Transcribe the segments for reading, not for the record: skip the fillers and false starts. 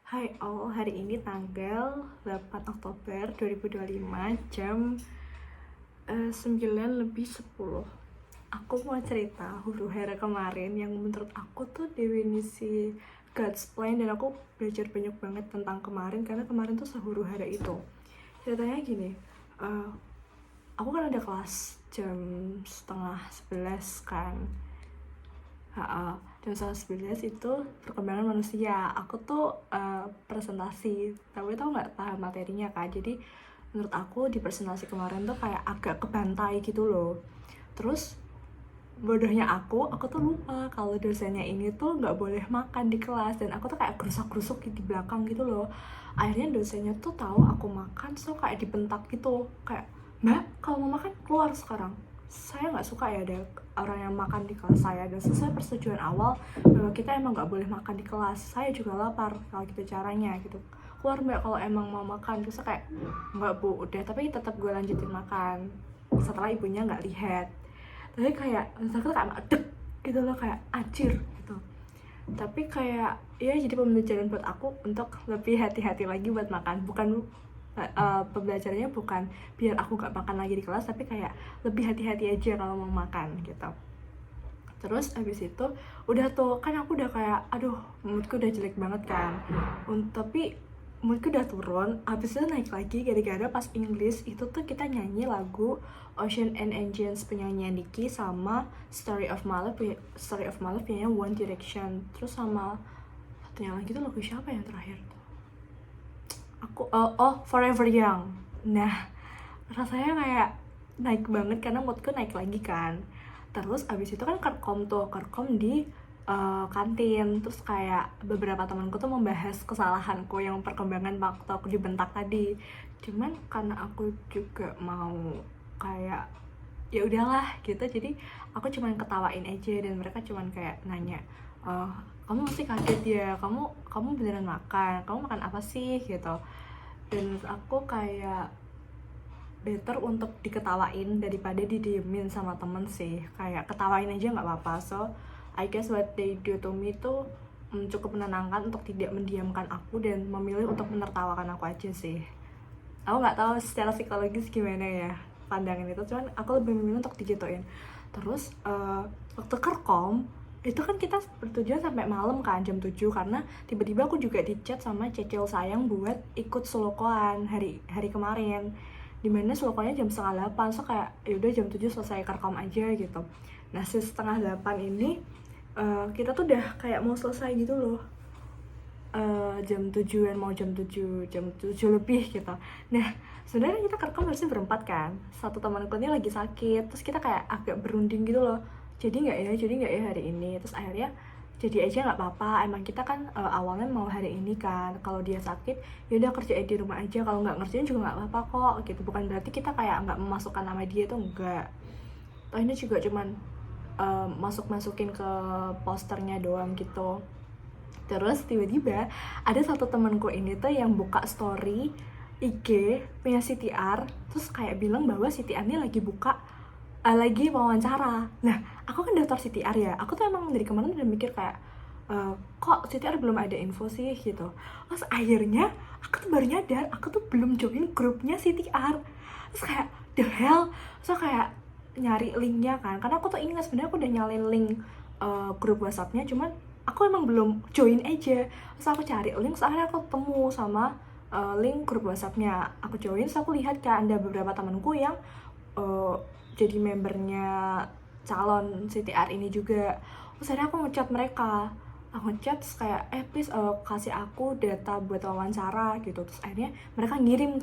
Hai all, hari ini tanggal 8 Oktober 2025 jam 9:10. Aku mau cerita huru hara kemarin yang menurut aku tuh definisi God's plan, dan aku belajar banyak banget tentang kemarin karena kemarin tuh sehuru hara itu. Ceritanya gini, eh, aku kan ada kelas jam setengah 11 kan. Jam setengah 11 itu perkembangan manusia. Aku tuh presentasi, tapi tau nggak paham materinya kan. Jadi menurut aku di presentasi kemarin tuh kayak agak kebantai gitu loh. Terus bodohnya aku tuh lupa kalau dosennya ini tuh nggak boleh makan di kelas, dan aku tuh kayak gerusak-gerusuk di belakang gitu loh. Akhirnya dosennya tuh tahu aku makan, so kayak dibentak gitu, kayak, "Mbak, kalau mau makan keluar sekarang. Saya nggak suka ya ada orang yang makan di kelas saya, dan sesuai persetujuan awal bahwa kita emang nggak boleh makan di kelas. Saya juga lapar kalau gitu caranya gitu. Keluar Mbak kalau emang mau makan." Terus kayak, "Nggak Bu, udah, tapi tetap gue lanjutin makan." Setelah ibunya nggak lihat, tapi kayak misalnya kayak dek gitu loh, kayak acir gitu. Tapi kayak ya jadi pembelajaran buat aku untuk lebih hati-hati lagi buat makan. Bukan pembelajarannya bukan biar aku gak makan lagi di kelas, tapi kayak lebih hati-hati aja kalau mau makan gitu. Terus abis itu udah tuh kan aku udah kayak aduh, moodku udah jelek banget kan. Tapi moodku udah turun, abis itu naik lagi gara-gara pas English itu tuh kita nyanyi lagu Ocean and Angels penyanyian Nicki, sama Story of My Life penyanyian One Direction. Terus sama satunya lagi tuh lagu siapa yang terakhir tuh, aku Forever Young. Nah, rasanya kayak naik banget karena moodku naik lagi kan. Terus abis itu kan kerkom di kantin. Terus kayak beberapa temanku tuh membahas kesalahanku yang perkembangan waktu aku dibentak tadi. Cuman karena aku juga mau kayak ya udahlah gitu, jadi aku cuman ketawain aja, dan mereka cuman kayak nanya, "Kamu masih kaget ya, kamu beneran kamu makan apa sih?" gitu. Dan menurut aku kayak better untuk diketawain daripada didiemin sama temen sih. Kayak ketawain aja nggak apa-apa. So I guess what they do to me tuh cukup menenangkan untuk tidak mendiamkan aku dan memilih untuk menertawakan aku aja sih. Aku nggak tahu secara psikologis gimana ya pandangan itu, cuman aku lebih memilih untuk digituin. Terus waktu kerkom itu kan kita bertujuan sampai malam kan, jam 7, karena tiba-tiba aku juga dicat sama Cecil sayang buat ikut solokoan hari kemarin, dimana solokoannya jam setengah 8. So kayak yaudah jam 7 selesai kerkom aja gitu. Nah setengah 8 ini kita tuh udah kayak mau selesai gitu loh. Jam 7-an, mau jam 7 lebih gitu. Nah sebenarnya kita kerekam harusnya berempat kan, satu temanku ini lagi sakit, terus kita kayak agak berunding gitu loh, jadi nggak ya hari ini. Terus akhirnya jadi aja nggak apa-apa, emang kita kan awalnya mau hari ini kan, kalau dia sakit yaudah kerjain di rumah aja, kalau nggak ngerjain juga nggak apa-apa kok gitu. Bukan berarti kita kayak nggak memasukkan nama dia, tuh enggak. Toh ini juga cuman masukin ke posternya doang gitu. Terus tiba-tiba ada satu temanku ini tuh yang buka story IG punya CTR, terus kayak bilang bahwa CTR ini lagi buka lagi wawancara. Nah, aku kan daftar CTR ya. Aku tuh emang dari kemarin udah mikir kayak kok CTR belum ada info sih gitu. Terus akhirnya aku tuh baru nyadar aku tuh belum join grupnya CTR. Terus kayak the hell, so kayak nyari linknya kan, karena aku tuh ingat sebenarnya aku udah nyalin link grup WhatsAppnya, cuman aku emang belum join aja. Terus aku cari link, akhirnya aku ketemu sama link grup WhatsAppnya. Aku join, terus aku lihat kan ada beberapa temanku yang jadi membernya calon CTR ini juga. Terus akhirnya aku ngechat mereka, terus kayak please kasih aku data buat wawancara gitu. Terus akhirnya mereka ngirim,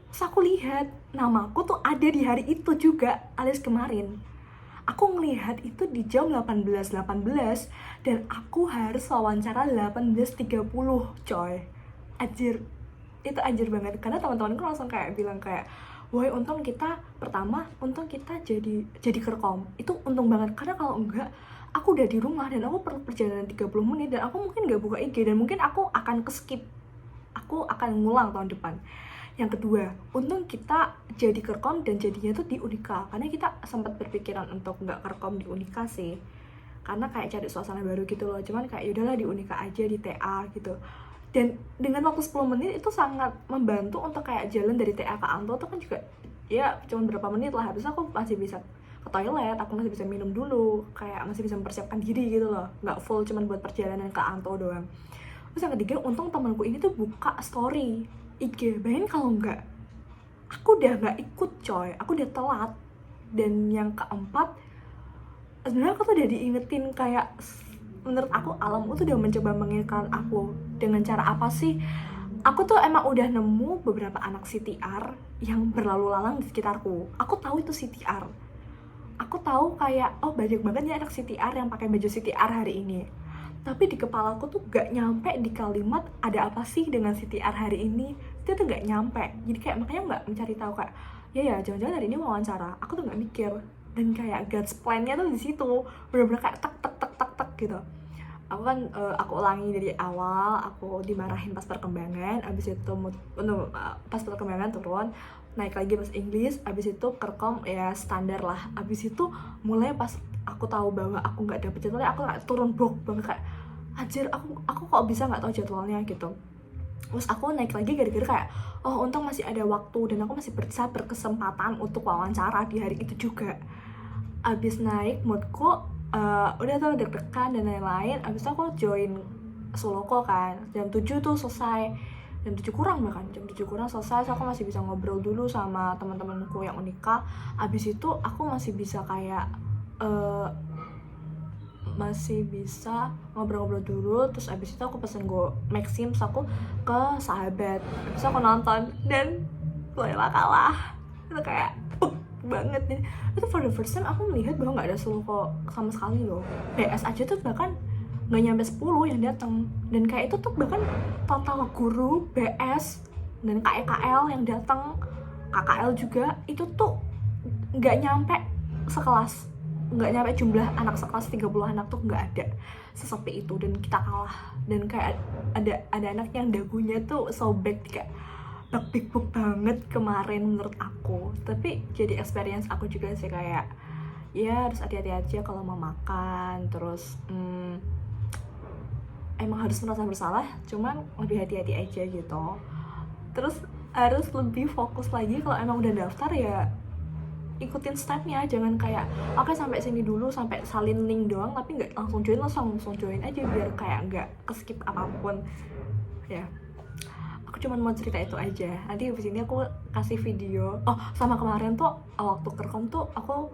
terus aku lihat namaku tuh ada di hari itu juga, alias kemarin. Aku ngelihat itu di jam 18.18 dan aku harus wawancara 18.30, coy. Anjir, itu anjir banget, karena teman-temanku langsung kayak bilang kayak, woi untung kita jadi kerkom, itu untung banget, karena kalau enggak aku udah di rumah dan aku perlu perjalanan 30 menit dan aku mungkin gak buka IG, dan mungkin aku akan keskip, aku akan ngulang tahun depan. Yang kedua, untung kita jadi kerkom dan jadinya tuh di Unika, karena kita sempat berpikiran untuk nggak kerkom di Unika sih, karena kayak cari suasana baru gitu loh. Cuman kayak yaudahlah di Unika aja, di TA gitu. Dan dengan waktu 10 menit itu sangat membantu untuk kayak jalan dari TA ke Anto tuh kan juga ya cuma berapa menit lah, habis itu aku masih bisa ke toilet, aku masih bisa minum dulu, kayak masih bisa mempersiapkan diri gitu loh, nggak full cuman buat perjalanan ke Anto doang. Terus yang ketiga, untung temanku ini tuh buka story IG, bayangin kalau nggak, aku udah nggak ikut coy, aku udah telat. Dan yang keempat, sebenarnya aku tuh udah diingetin kayak, menurut aku alam tuh udah mencoba mengingatkan aku dengan cara apa sih. Aku tuh emang udah nemu beberapa anak CTR yang berlalu lalang di sekitarku. Aku tahu itu CTR. Aku tahu kayak, oh banyak banget nih anak CTR yang pakai baju CTR hari ini. Tapi di kepalaku tuh gak nyampe di kalimat ada apa sih dengan CTR hari ini. Itu tuh gak nyampe. Jadi kayak makanya gak mencari tahu kayak, ya jangan-jangan hari ini wawancara. Aku tuh gak mikir. Dan kayak God's plan-nya tuh di situ. Bener-bener kayak tek gitu. Aku kan aku ulangi dari awal, aku dimarahin pas perkembangan, abis itu pas perkembangan turun, naik lagi pas English, abis itu kerkom ya standar lah. Abis itu mulai pas aku tahu bahwa aku nggak dapet jadwalnya, aku kayak turun brok banget, kayak anjir aku kok bisa nggak tahu jadwalnya gitu. Terus aku naik lagi gara-gara kayak, oh untung masih ada waktu dan aku masih bisa berkesempatan untuk wawancara di hari itu juga. Abis naik moodku udah tuh deg-degan dan lain-lain. Abis itu aku join Suloko kan, jam 7 tuh selesai, jam 7 kurang bahkan, jam 7 kurang selesai. So aku masih bisa ngobrol dulu sama teman-temanku yang Unika. Abis itu aku masih bisa kayak masih bisa ngobrol-ngobrol dulu. Terus abis itu aku pesen Maxim, aku ke Sahabat, abis itu aku nonton dan Loyola kalah. Itu kayak banget nih. Itu for the first time aku melihat bahwa nggak ada Suloko sama sekali loh. BS aja tuh bahkan nggak nyampe 10 yang datang, dan kayak itu tuh bahkan total guru BS dan KEKL yang datang, KKL juga, itu tuh nggak nyampe sekelas, nggak nyampe jumlah anak sekelas 30 anak tuh nggak ada, sesepi itu. Dan kita kalah, dan kayak ada anak yang dagunya tuh sobek, kayak big book banget kemarin menurut aku. Tapi jadi experience aku juga sih, kayak ya harus hati-hati aja kalau mau makan. Terus emang harus merasa bersalah, cuman lebih hati-hati aja gitu. Terus harus lebih fokus lagi kalau emang udah daftar, ya ikutin stepnya, jangan kayak oke sampai sini dulu, sampai salin link doang tapi nggak langsung join aja, biar kayak nggak keskip apapun ya. Aku cuma mau cerita itu aja. Nanti abis ini aku kasih video. Oh, sama kemarin tuh waktu kerkom tuh aku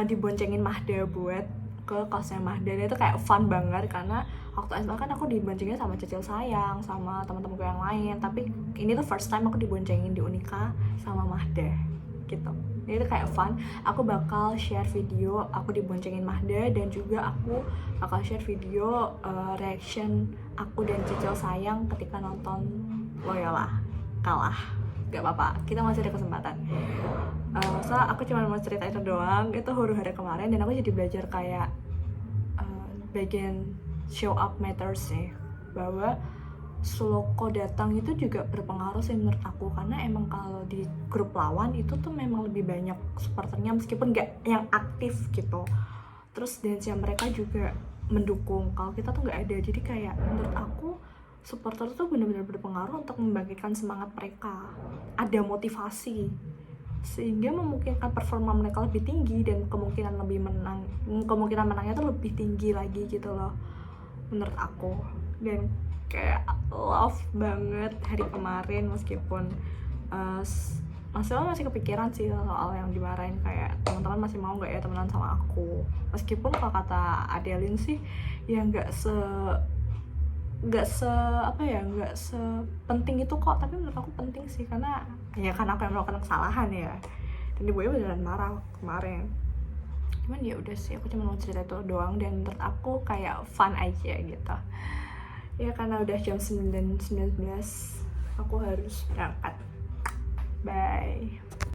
diboncengin Mahda buat ke kosnya Mahda. Dan itu kayak fun banget, karena waktu SMA kan aku diboncengin sama Cecil Sayang, sama teman-temanku yang lain. Tapi ini tuh first time aku diboncengin di Unika sama Mahda gitu. Jadi itu kayak fun. Aku bakal share video aku diboncengin Mahda, dan juga aku bakal share video reaction aku dan Cecil Sayang ketika nonton Loyola kalah. Gak apa-apa, kita masih ada kesempatan. So aku cuma mau cerita itu doang. Itu huru-hara kemarin, dan aku jadi belajar kayak bagian show up matters sih, bahwa Suloko datang itu juga berpengaruh sih menurut aku. Karena emang kalau di grup lawan itu tuh memang lebih banyak supporternya, meskipun gak yang aktif gitu. Terus dance mereka juga mendukung, kalau kita tuh gak ada. Jadi kayak menurut aku supporter tuh benar-benar berpengaruh untuk membangkitkan semangat mereka, ada motivasi, sehingga memungkinkan performa mereka lebih tinggi, dan kemungkinan menangnya tuh lebih tinggi lagi gitu loh menurut aku. Dan kayak love banget hari kemarin, meskipun masih kepikiran sih soal yang dimarahin, kayak teman-teman masih mau nggak ya temenan sama aku. Meskipun kalau kata Adeline sih ya nggak sepenting itu kok, tapi menurut aku penting sih, karena ya kan aku yang melakukan kesalahan ya, dan ibunya beneran marah kemarin. Cuman ya udah sih, aku cuma mau cerita itu doang, dan menurut aku kayak fun aja gitu ya. Karena udah jam 9:19 aku harus berangkat. Bye.